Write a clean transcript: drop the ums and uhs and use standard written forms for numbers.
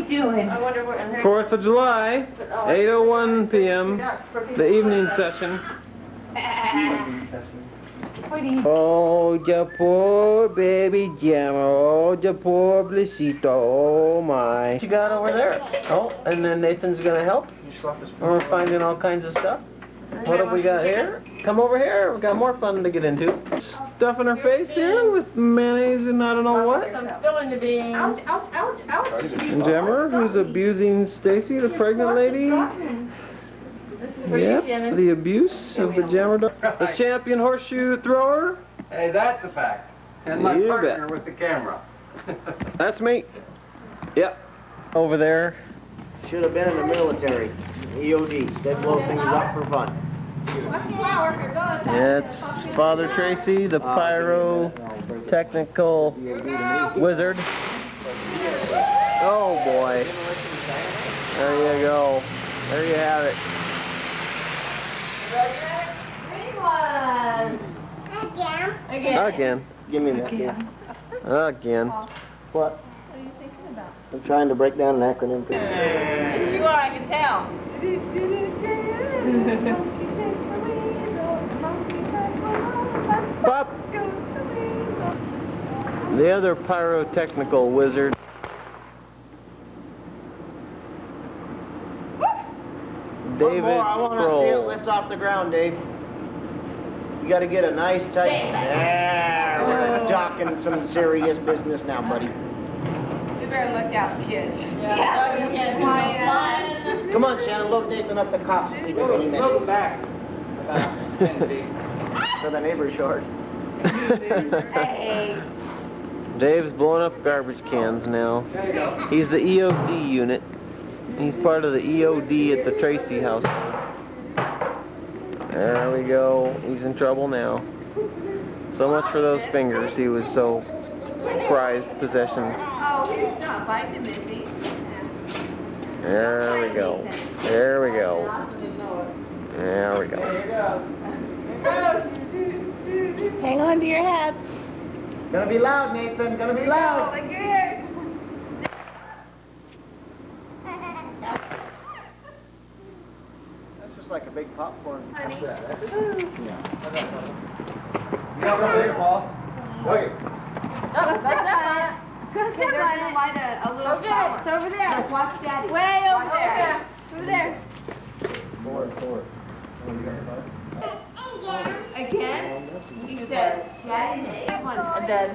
doing? 4th of July, 8:01 p.m., the evening session. Oh, the poor baby Gemma. Oh, the poor Blisito. Oh, my. What you got over there? Oh, and then Nathan's going to help. We're finding all kinds of stuff. What have we got here? Come over here. We've got more fun to get into. Stuffing her face here with mayonnaise and I don't know what. I'm spilling the beans. Ouch, ouch, ouch, ouch. And Gemma, who's abusing Stacy, the pregnant lady. Yep, the abuse of the Jammer dog. The champion horseshoe thrower. Hey, that's a fact. And my You partner bet. with the camera. That's me. Yep. Over there. Should have been in the military. EOD. They blow things up for fun. It's Father Tracy, the pyrotechnical wizard. Oh boy. There you go. There you have it. Again. Give me that. Again. What? What are you thinking about? I'm trying to break down an acronym. Yes, you are, I can tell. Pop. The other pyrotechnical wizard. David I want to see it Kroll. lift off the ground, Dave. You got to get a nice tight. There, we're talking some serious business now, buddy. You better look out, kids. Yeah. Come on, Shannon, load Nathan up the cops. Any minute. Look back. About 10 feet. So the neighbor's short. Hey. Dave's blowing up garbage cans now. There you go. He's the EOD unit. He's part of the EOD at the Tracy house. There we go. He's in trouble now. So much for those fingers. He was so prized possessions. Oh, he's not biting, Missy. There we go. There we go. There we go. Hang on to your hats. Gonna be loud, Nathan. Gonna be loud. Like your ears. That's just like a big popcorn. Honey. You got something there, Paul? Wait. Go sit on it. Light a little flower. It's over there. Watch Daddy. Way over there. Over there. Forward. Again? You said Daddy. I'm done.